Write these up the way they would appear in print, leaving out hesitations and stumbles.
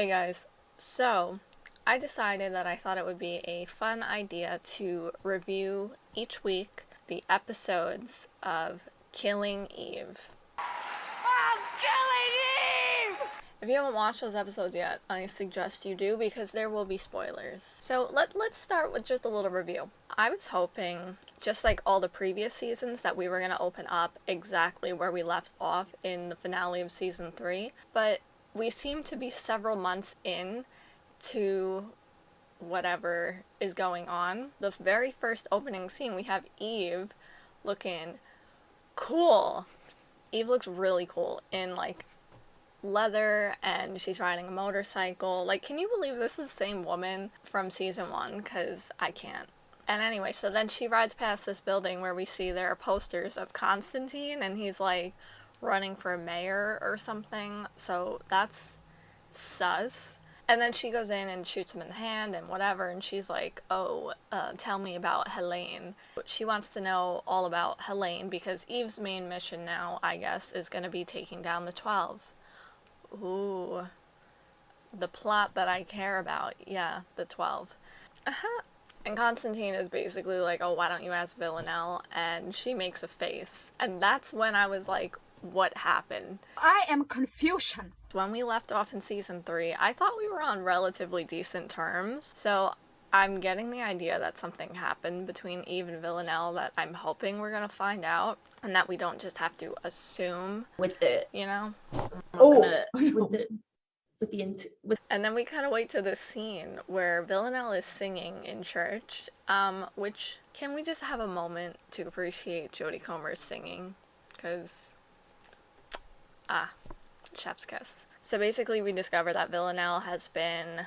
Hey guys, so I decided that I thought it would be a fun idea to review each week the episodes of Killing Eve. I'm killing Eve! If you haven't watched those episodes yet, I suggest you do because there will be spoilers. So let's start with just a little review. I was hoping, just like all the previous seasons, that we were going to open up exactly where we left off in the finale of season 3, but we seem to be several months in to whatever is going on. The very first opening scene, we have Eve looking cool. Eve looks really cool in like leather, and she's riding a motorcycle. Like, can you believe this is the same woman from season 1? Because I can't. And anyway, so then she rides past this building where we see there are posters of Constantine, and he's like running for mayor or something. So that's sus. And then she goes in and shoots him in the hand and whatever, and she's like, tell me about Helene. She wants to know all about Helene because Eve's main mission now, I guess, is going to be taking down the 12. Ooh, the plot that I care about. Yeah, the 12. And Constantine is basically like, oh, why don't you ask Villanelle? And she makes a face. And that's when I was like, what happened? I am confusion. When we left off in season 3, I thought we were on relatively decent terms. So I'm getting the idea that something happened between Eve and Villanelle that I'm hoping we're going to find out. And that we don't just have to assume, with the you know? And then we kind of wait to this scene where Villanelle is singing in church, which, can we just have a moment to appreciate Jodie Comer's singing? Because, chef's kiss. So basically we discover that Villanelle has been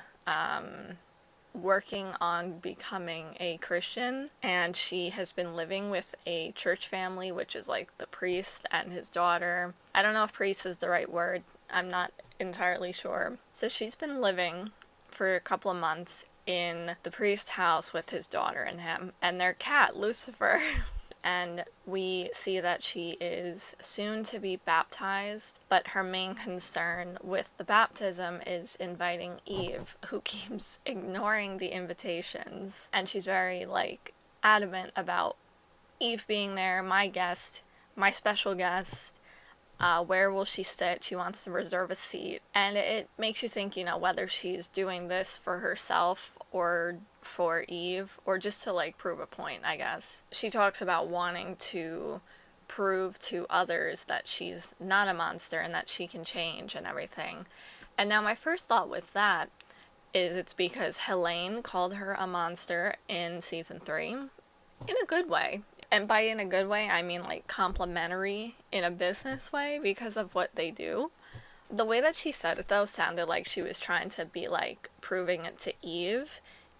working on becoming a Christian, and she has been living with a church family, which is like the priest and his daughter. I don't know if priest is the right word. I'm not entirely sure. So she's been living for a couple of months in the priest's house with his daughter and him and their cat, Lucifer. And we see that she is soon to be baptized, but her main concern with the baptism is inviting Eve, who keeps ignoring the invitations. And she's very, like, adamant about Eve being there, my guest, my special guest. Where will she sit? She wants to reserve a seat. And it makes you think, whether she's doing this for herself or for Eve, or just to like prove a point, I guess. She talks about wanting to prove to others that she's not a monster and that she can change and everything. And now my first thought with that is it's because Helene called her a monster in season 3 in a good way. And by in a good way, I mean like complimentary in a business way because of what they do. The way that she said it, though, sounded like she was trying to be like proving it to Eve,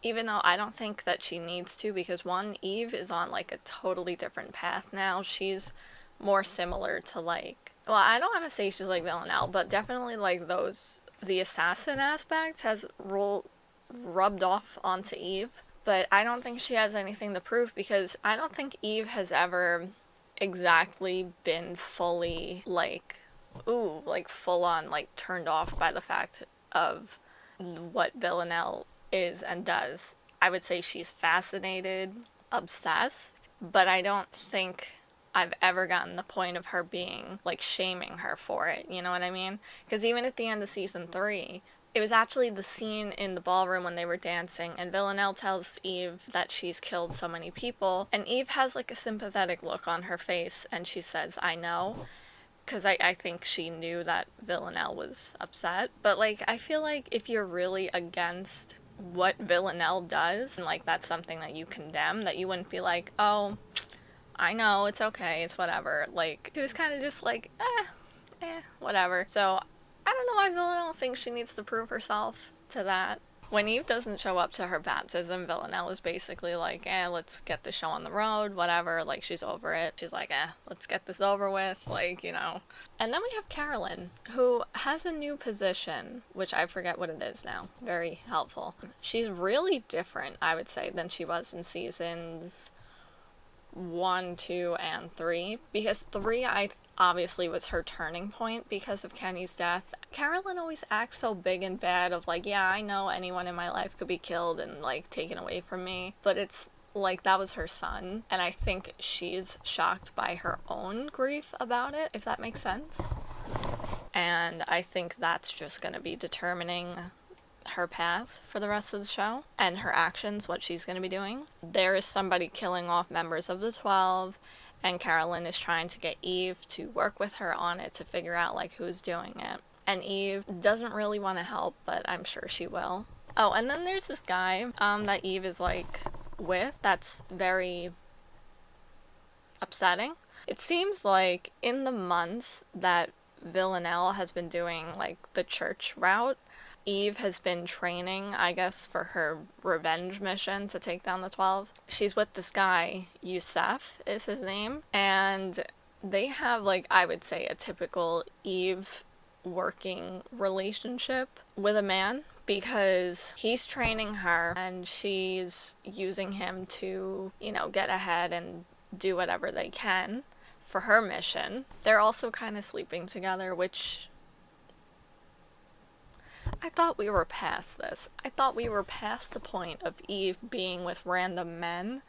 even though I don't think that she needs to, because one, Eve is on like a totally different path now. She's more similar to like, well, I don't want to say she's like Villanelle, but definitely like the assassin aspect has rubbed off onto Eve. But I don't think she has anything to prove because I don't think Eve has ever exactly been fully like, full on like turned off by the fact of what Villanelle is and does. I would say she's fascinated, obsessed, but I don't think I've ever gotten the point of her being like shaming her for it, you know what I mean? Because even at the end of season 3, it was actually the scene in the ballroom when they were dancing, and Villanelle tells Eve that she's killed so many people, and Eve has like a sympathetic look on her face, and she says, I know, because I think she knew that Villanelle was upset. But like, I feel like if you're really against what Villanelle does, and like that's something that you condemn, that you wouldn't be like, oh, I know, it's okay, it's whatever. Like, she was kind of just like, whatever. So I don't know why Villanelle thinks she needs to prove herself to that. When Eve doesn't show up to her baptism, Villanelle is basically like, let's get the show on the road, whatever, like, she's over it. She's like, let's get this over with, like, And then we have Carolyn, who has a new position, which I forget what it is now. Very helpful. She's really different, I would say, than she was in seasons 1, 2, and 3, because 3 I obviously was her turning point because of Kenny's death. Carolyn always acts so big and bad of like, yeah, I know anyone in my life could be killed and like taken away from me, but it's like that was her son, and I think she's shocked by her own grief about it, if that makes sense. And I think that's just going to be determining her path for the rest of the show and her actions, what she's going to be doing. There is somebody killing off members of the 12, and Carolyn is trying to get Eve to work with her on it to figure out like who's doing it. And Eve doesn't really want to help, but I'm sure she will. Oh, and then there's this guy that Eve is like with that's very upsetting. It seems like in the months that Villanelle has been doing like the church route, Eve has been training, I guess, for her revenge mission to take down the 12. She's with this guy, Yusef is his name, and they have, like, I would say a typical Eve working relationship with a man, because he's training her and she's using him to, you know, get ahead and do whatever they can for her mission. They're also kind of sleeping together, which I thought we were past this. I thought we were past the point of Eve being with random men,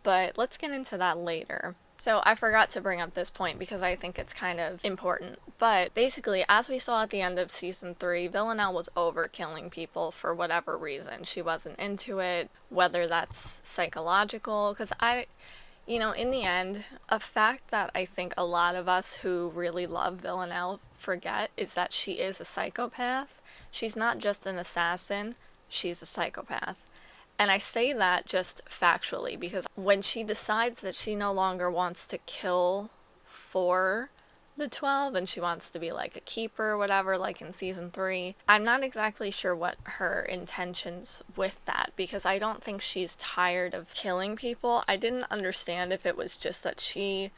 but let's get into that later. So I forgot to bring up this point because I think it's kind of important. But basically, as we saw at the end of season 3, Villanelle was over killing people for whatever reason. She wasn't into it, whether that's psychological, because in the end, a fact that I think a lot of us who really love Villanelle forget is that she is a psychopath. She's not just an assassin, she's a psychopath. And I say that just factually because when she decides that she no longer wants to kill for the 12 and she wants to be like a keeper or whatever, like in season 3, I'm not exactly sure what her intentions with that, because I don't think she's tired of killing people. I didn't understand if it was just that she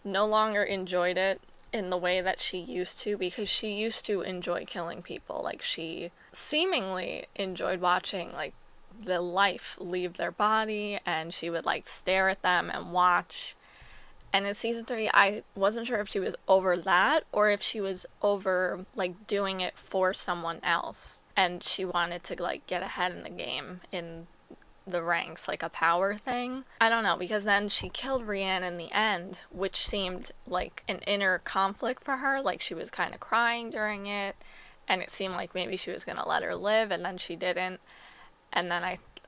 no longer enjoyed it in the way that she used to, because she used to enjoy killing people. Like, she seemingly enjoyed watching like the life leave their body, and she would like stare at them and watch. And in season 3, I wasn't sure if she was over that or if she was over like doing it for someone else and she wanted to like get ahead in the game, in the ranks, like a power thing. I don't know, because then she killed Rianne in the end, which seemed like an inner conflict for her. Like, she was kind of crying during it, and it seemed like maybe she was going to let her live, and then she didn't. And then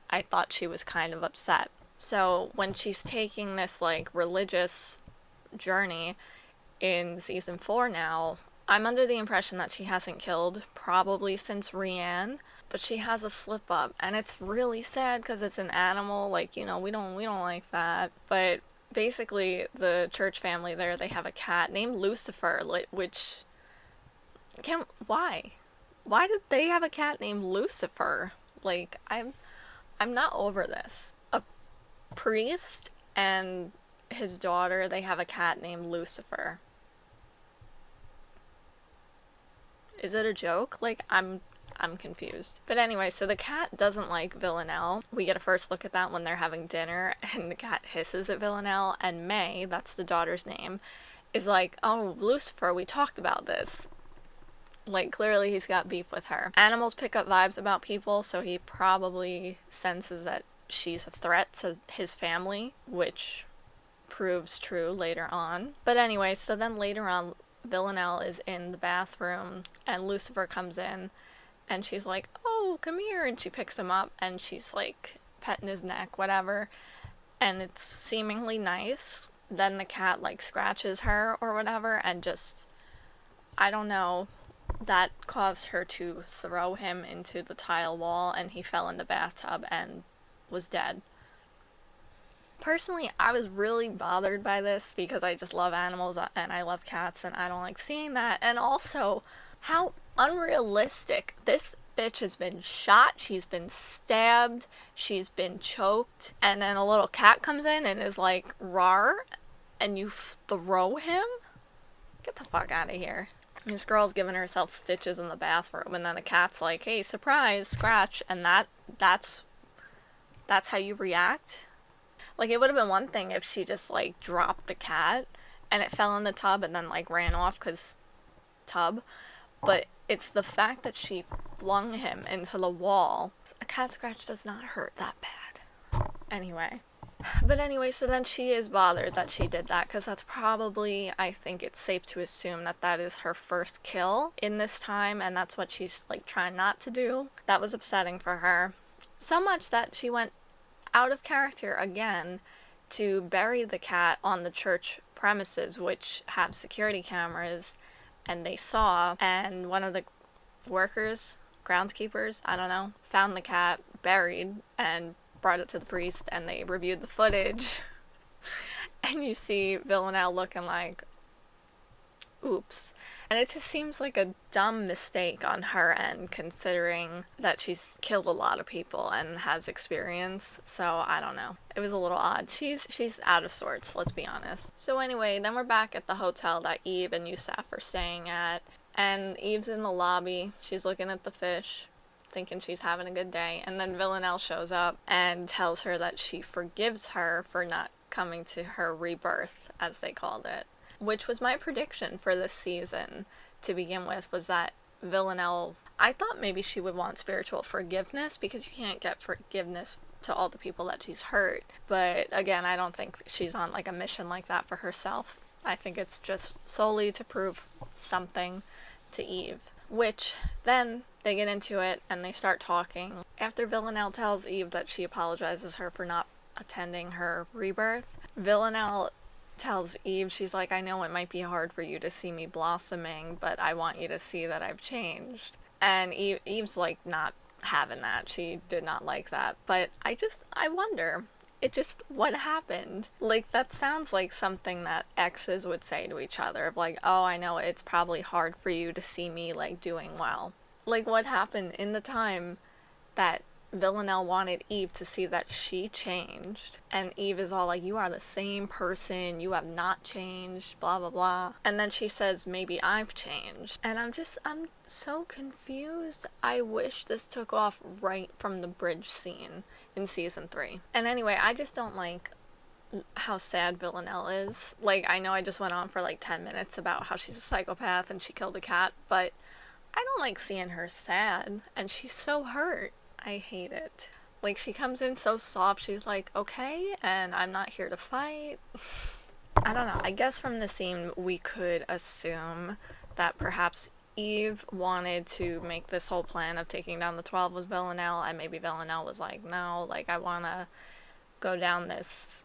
I thought she was kind of upset. So when she's taking this like religious journey in season 4 now, I'm under the impression that she hasn't killed probably since Rianne, but she has a slip up, and it's really sad because it's an animal. Like, we don't like that. But basically, the church family there, they have a cat named Lucifer, which why did they have a cat named Lucifer? Like, I'm not over this. A priest and his daughter, they have a cat named Lucifer. Is it a joke? Like, I'm confused. But anyway, so the cat doesn't like Villanelle. We get a first look at that when they're having dinner, and the cat hisses at Villanelle, and May, that's the daughter's name, is like, oh, Lucifer, we talked about this. Like, clearly he's got beef with her. Animals pick up vibes about people, so he probably senses that she's a threat to his family, which proves true later on. But anyway, so then later on, Villanelle is in the bathroom, and Lucifer comes in, and she's like, oh, come here, and she picks him up, and she's like petting his neck, whatever, and it's seemingly nice. Then the cat like scratches her or whatever, and just, I don't know, that caused her to throw him into the tile wall, and he fell in the bathtub and was dead. Personally, I was really bothered by this because I just love animals and I love cats, and I don't like seeing that. And also, how unrealistic. This bitch has been shot, she's been stabbed, she's been choked, and then a little cat comes in and is like, rawr, and you throw him? Get the fuck out of here. This girl's giving herself stitches in the bathroom, and then the cat's like, hey, surprise, scratch, and that's how you react? Like, it would have been one thing if she just, like, dropped the cat and it fell in the tub and then, like, ran off because tub. But it's the fact that she flung him into the wall. A cat scratch does not hurt that bad. Anyway. But anyway, so then she is bothered that she did that because that's probably, I think it's safe to assume that that is her first kill in this time, and that's what she's like trying not to do. That was upsetting for her. So much that she went out of character again to bury the cat on the church premises, which have security cameras, and they saw, and one of the workers, groundskeepers, I don't know, found the cat buried and brought it to the priest, and they reviewed the footage. And you see Villanelle looking like, oops. And it just seems like a dumb mistake on her end, considering that she's killed a lot of people and has experience. So I don't know. It was a little odd. She's out of sorts, let's be honest. So anyway, then we're back at the hotel that Eve and Yusef are staying at. And Eve's in the lobby. She's looking at the fish, thinking she's having a good day. And then Villanelle shows up and tells her that she forgives her for not coming to her rebirth, as they called it. Which was my prediction for this season to begin with, was that Villanelle, I thought maybe she would want spiritual forgiveness, because you can't get forgiveness to all the people that she's hurt. But again, I don't think she's on like a mission like that for herself. I think it's just solely to prove something to Eve. Which then they get into it and they start talking. After Villanelle tells Eve that she apologizes her for not attending her rebirth, Villanelle tells Eve, she's like, I know it might be hard for you to see me blossoming, but I want you to see that I've changed. And Eve's like not having that. She did not like that. But I wonder, what happened? Like, that sounds like something that exes would say to each other, of like, oh, I know it's probably hard for you to see me, like, doing well. Like, what happened in the time that Villanelle wanted Eve to see that she changed, and Eve is all like, you are the same person, you have not changed, blah blah blah. And then she says, maybe I've changed. And I'm so confused. I wish this took off right from the bridge scene in season 3. And anyway, I just don't like how sad Villanelle is. Like, I know I just went on for like 10 minutes about how she's a psychopath and she killed a cat, but I don't like seeing her sad, and she's so hurt. I hate it. Like, she comes in so soft, she's like, okay, and I'm not here to fight. I don't know. I guess from the scene we could assume that perhaps Eve wanted to make this whole plan of taking down the 12 with Villanelle, and maybe Villanelle was like, no, like, I want to go down this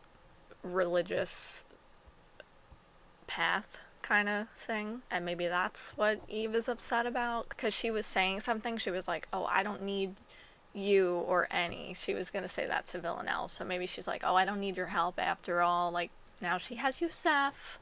religious path kind of thing, and maybe that's what Eve is upset about, because she was saying something, she was like, oh, I don't need you or any. She was going to say that to Villanelle, so maybe she's like, oh, I don't need your help after all, like, now she has Yusef.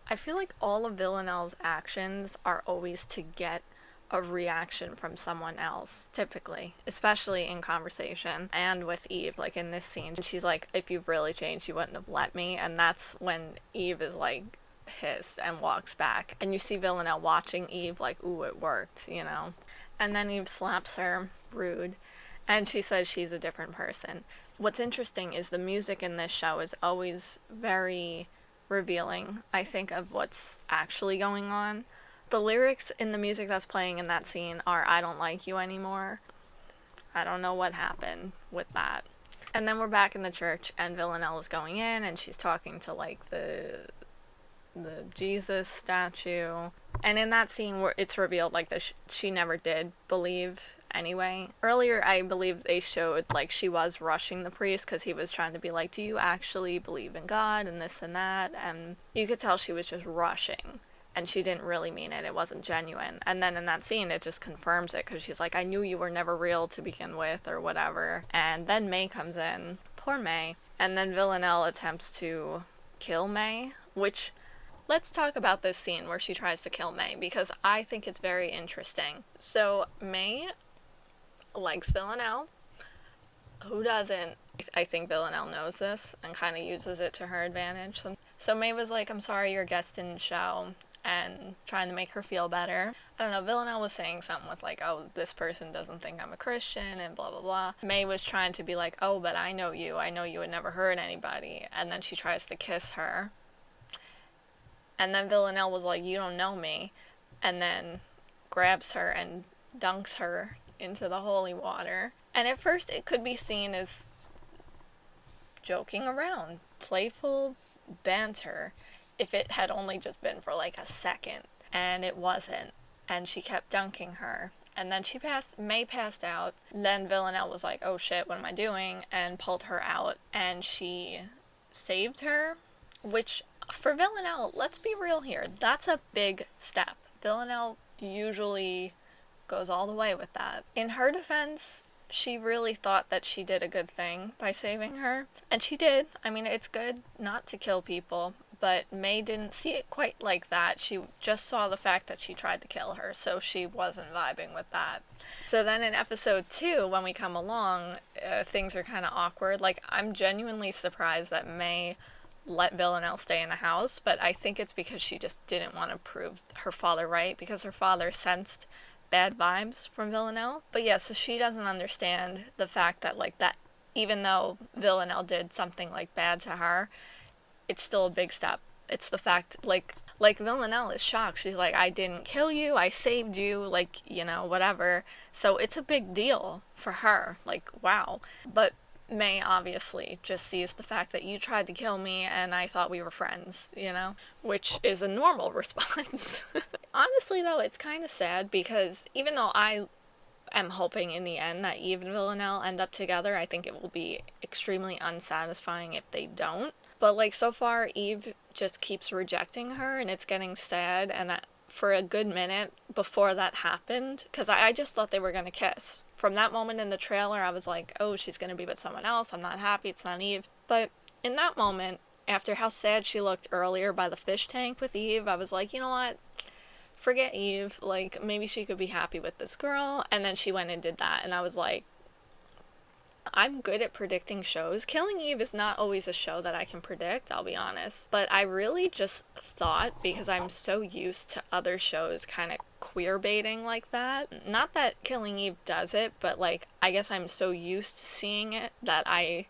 I feel like all of Villanelle's actions are always to get a reaction from someone else, typically, especially in conversation, and with Eve, like in this scene. She's like, if you've really changed, you wouldn't have let me, and that's when Eve is like pissed and walks back, and you see Villanelle watching Eve like, ooh, it worked, you know. And then Eve slaps her, rude, and she says she's a different person. What's interesting is the music in this show is always very revealing, I think, of what's actually going on. The lyrics in the music that's playing in that scene are, I don't like you anymore. I don't know what happened with that. And then we're back in the church, and Villanelle is going in, and she's talking to, like, the Jesus statue. And in that scene where it's revealed, like, that she never did believe anyway. Earlier, I believe they showed, like, she was rushing the priest because he was trying to be like, do you actually believe in God and this and that? And you could tell she was just rushing, and she didn't really mean it. It wasn't genuine. And then in that scene, it just confirms it, because she's like, I knew you were never real to begin with, or whatever. And then May comes in. Poor May. And then Villanelle attempts to kill May, which... Let's talk about this scene where she tries to kill May, because I think it's very interesting. So May likes Villanelle. Who doesn't? I think Villanelle knows this and kind of uses it to her advantage. So May was like, I'm sorry your guest didn't show. and trying to make her feel better. I don't know, Villanelle was saying something with like, oh, this person doesn't think I'm a Christian and blah blah blah. May was trying to be like, oh, but I know you would never hurt anybody, and then she tries to kiss her. And then Villanelle was like, you don't know me, and then grabs her and dunks her into the holy water. And at first it could be seen as joking around, playful banter, if it had only just been for like a second. And it wasn't. And she kept dunking her. And then May passed out. Then Villanelle was like, oh shit, what am I doing? And pulled her out. And she saved her, which for Villanelle, let's be real here, that's a big step. Villanelle usually goes all the way with that. In her defense, she really thought that she did a good thing by saving her. And she did. I mean, it's good not to kill people, but May didn't see it quite like that. She just saw the fact that she tried to kill her, so she wasn't vibing with that. So then in episode 2, when we come along, things are kind of awkward. Like, I'm genuinely surprised that May let Villanelle stay in the house, but I think it's because she just didn't want to prove her father right, because her father sensed bad vibes from Villanelle. But yeah, so she doesn't understand the fact that, like, that even though Villanelle did something like bad to her, it's still a big step. It's the fact, like Villanelle is shocked. She's like, I didn't kill you, I saved you, like, you know, whatever. So it's a big deal for her, like, wow. But May obviously just sees the fact that you tried to kill me and I thought we were friends, you know, which is a normal response. Honestly, though, it's kind of sad because even though I am hoping in the end that Eve and Villanelle end up together, I think it will be extremely unsatisfying if they don't. But, like, so far, Eve just keeps rejecting her, and it's getting sad, and that for a good minute before that happened, because I just thought they were going to kiss. From that moment in the trailer, I was like, oh, she's going to be with someone else, I'm not happy, it's not Eve. But in that moment, after how sad she looked earlier by the fish tank with Eve, I was like, you know what? Forget Eve, like, maybe she could be happy with this girl, and then she went and did that, and I was like, I'm good at predicting shows. Killing Eve is not always a show that I can predict, I'll be honest. But I really just thought, because I'm so used to other shows kind of queer baiting like that, not that Killing Eve does it, but, like, I guess I'm so used to seeing it that I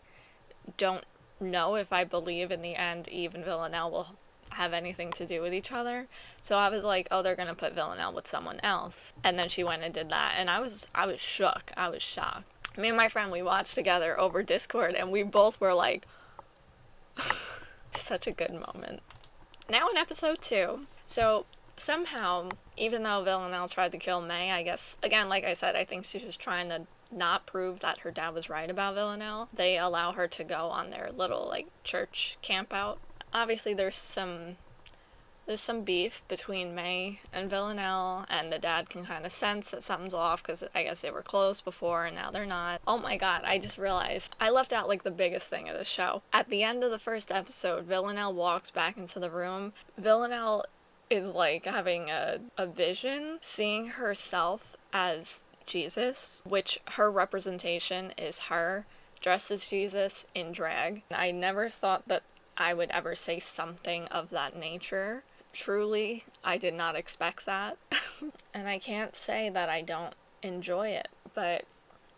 don't know if I believe in the end Eve and Villanelle will have anything to do with each other. So I was like, oh, they're gonna put Villanelle with someone else. And then she went and did that, and I was shook. I was shocked. Me and my friend, we watched together over Discord, and we both were like, such a good moment. Now in episode 2, so somehow, even though Villanelle tried to kill May, I guess, again, like I said, I think she's just trying to not prove that her dad was right about Villanelle. They allow her to go on their little, like, church camp out. Obviously, there's some beef between May and Villanelle, and the dad can kind of sense that something's off because I guess they were close before and now they're not. Oh my god, I just realized I left out, like, the biggest thing of the show. At the end of the first episode, Villanelle walks back into the room. Villanelle is, like, having a vision, seeing herself as Jesus, which her representation is her dressed as Jesus in drag. I never thought that I would ever say something of that nature. Truly, I did not expect that. And I can't say that I don't enjoy it, but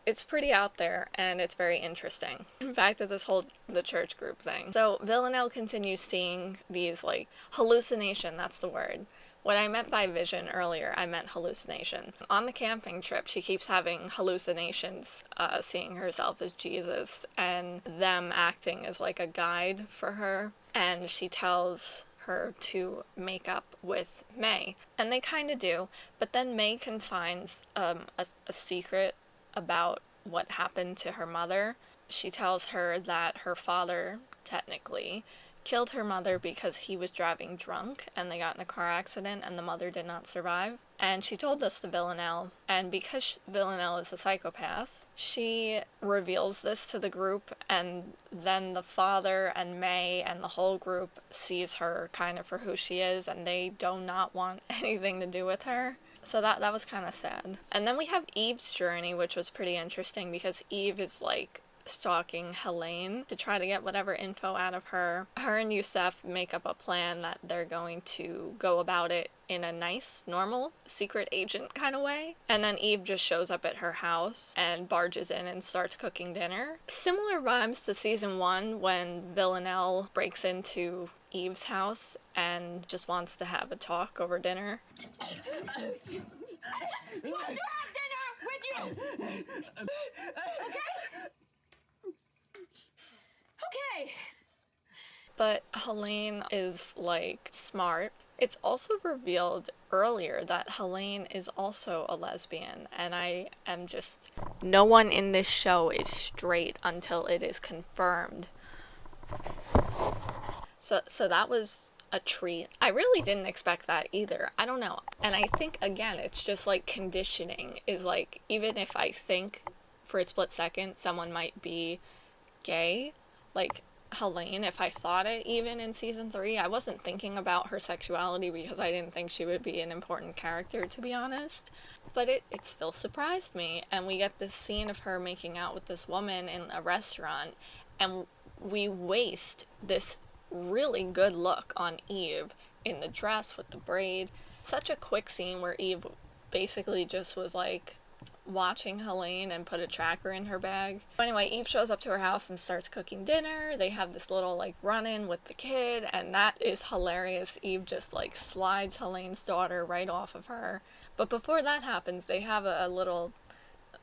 it's pretty out there and it's very interesting. In fact, this whole the church group thing. So Villanelle continues seeing these, like, hallucination, that's the word. What I meant by vision earlier, I meant hallucination. On the camping trip, she keeps having hallucinations, seeing herself as Jesus and them acting as, like, a guide for her. And she tells her to make up with May. And they kind of do. But then May confides a secret about what happened to her mother. She tells her that her father, technically, killed her mother because he was driving drunk and they got in a car accident and the mother did not survive. And she told this to Villanelle, and because Villanelle is a psychopath, she reveals this to the group, and then the father and May and the whole group sees her kind of for who she is, and they do not want anything to do with her. So that was kind of sad. And then we have Eve's journey, which was pretty interesting because Eve is, like, stalking Helene to try to get whatever info out of her. Her and Yusef make up a plan that they're going to go about it in a nice, normal, secret agent kind of way. And then Eve just shows up at her house and barges in and starts cooking dinner. Similar vibes to season 1 when Villanelle breaks into Eve's house and just wants to have a talk over dinner. I just want to have dinner with you! Okay? Okay! But Helene is, like, smart. It's also revealed earlier that Helene is also a lesbian, and I am just... No one in this show is straight until it is confirmed. So that was a treat. I really didn't expect that either. I don't know. And I think, again, it's just, like, conditioning is, like, even if I think for a split second someone might be gay, like Helene, if I thought it even in season 3, I wasn't thinking about her sexuality because I didn't think she would be an important character, to be honest. But it still surprised me, and we get this scene of her making out with this woman in a restaurant, and we waste this really good look on Eve in the dress with the braid. Such a quick scene where Eve basically just was like watching Helene and put a tracker in her bag. Anyway, Eve shows up to her house and starts cooking dinner. They have this little like run-in with the kid, and that is hilarious. Eve just like slides Helene's daughter right off of her. But before that happens, they have a little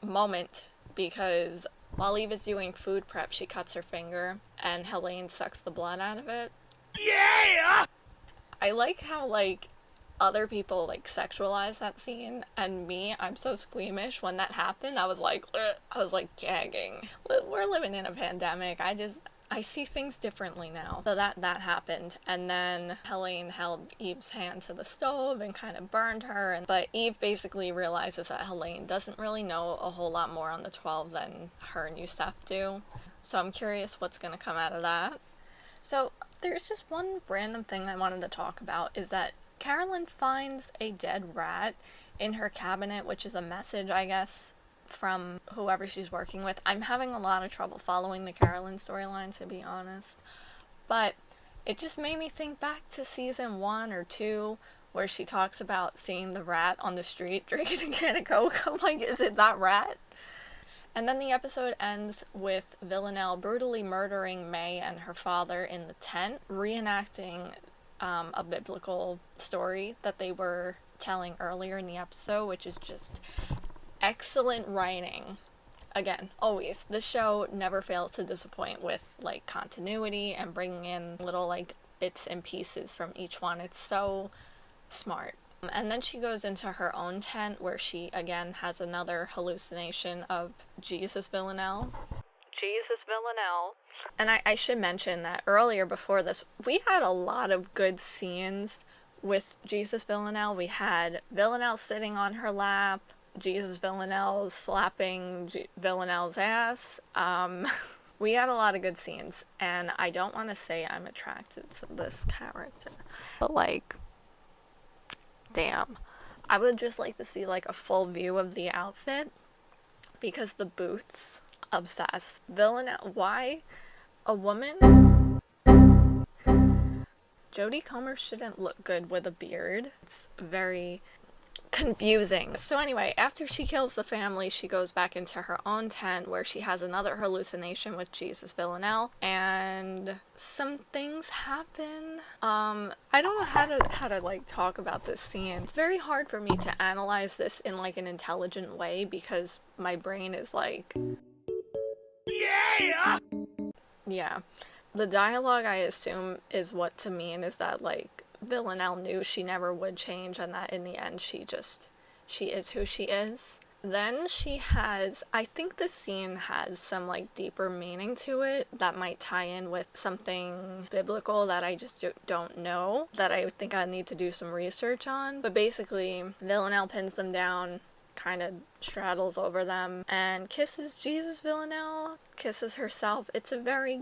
moment because while Eve is doing food prep, she cuts her finger and Helene sucks the blood out of it. Yeah! I like how like other people like sexualize that scene, and me, I'm so squeamish. When that happened, I was like gagging. We're living in a pandemic. I see things differently now. So that happened, and then Helene held Eve's hand to the stove and kind of burned her, but Eve basically realizes that Helene doesn't really know a whole lot more on the 12 than her and Yusef do. So I'm curious what's going to come out of that. So there's just one random thing I wanted to talk about, is that Carolyn finds a dead rat in her cabinet, which is a message, I guess, from whoever she's working with. I'm having a lot of trouble following the Carolyn storyline, to be honest. But it just made me think back to season 1 or 2, where she talks about seeing the rat on the street drinking a can of Coke. I'm like, is it that rat? And then the episode ends with Villanelle brutally murdering May and her father in the tent, reenacting a biblical story that they were telling earlier in the episode, which is just excellent writing. Again, always, this show never fails to disappoint with like continuity and bringing in little like bits and pieces from each one. It's so smart. And then she goes into her own tent where she again has another hallucination of Jesus Villanelle. And I should mention that earlier before this, we had a lot of good scenes with Jesus Villanelle. We had Villanelle sitting on her lap, Jesus Villanelle slapping Villanelle's ass. We had a lot of good scenes, and I don't want to say I'm attracted to this character, but like, damn. I would just like to see like a full view of the outfit, because the boots, obsessed. Villanelle, why a woman? Jodie Comer shouldn't look good with a beard. It's very confusing. So anyway, after she kills the family, she goes back into her own tent where she has another hallucination with Jesus Villanelle, and some things happen. I don't know how to like talk about this scene. It's very hard for me to analyze this in like an intelligent way because my brain is like, yeah. The dialogue, I assume, is what to mean is that like Villanelle knew she never would change, and that in the end she is who she is. Then she has, I think the scene has some like deeper meaning to it that might tie in with something biblical that I just don't know, that I think I need to do some research on. But basically, Villanelle pins them down, kind of straddles over them, and kisses Jesus Villanelle, kisses herself. It's a very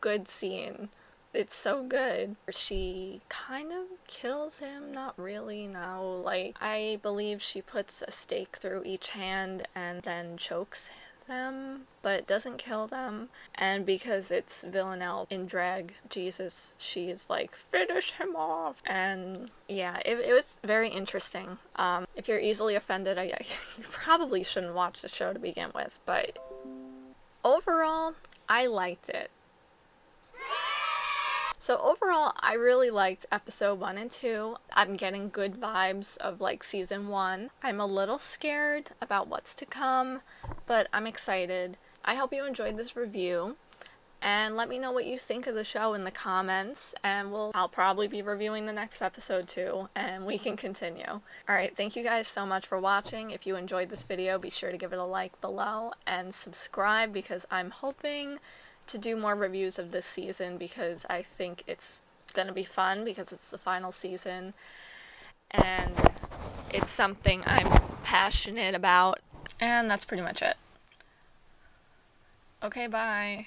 good scene. It's so good. She kind of kills him, not really, no. Like, I believe she puts a stake through each hand and then chokes them, but it doesn't kill them. And because it's Villanelle in drag Jesus, she is like, finish him off. And yeah, it was very interesting. If you're easily offended, you probably shouldn't watch the show to begin with, but overall, I liked it. So overall, I really liked episode 1 and 2. I'm getting good vibes of like season 1. I'm a little scared about what's to come, but I'm excited. I hope you enjoyed this review, and let me know what you think of the show in the comments, and I'll probably be reviewing the next episode too, and we can continue. Alright, thank you guys so much for watching. If you enjoyed this video, be sure to give it a like below and subscribe, because I'm hoping to do more reviews of this season, because I think it's gonna be fun because it's the final season and it's something I'm passionate about. And that's pretty much it. Okay, bye.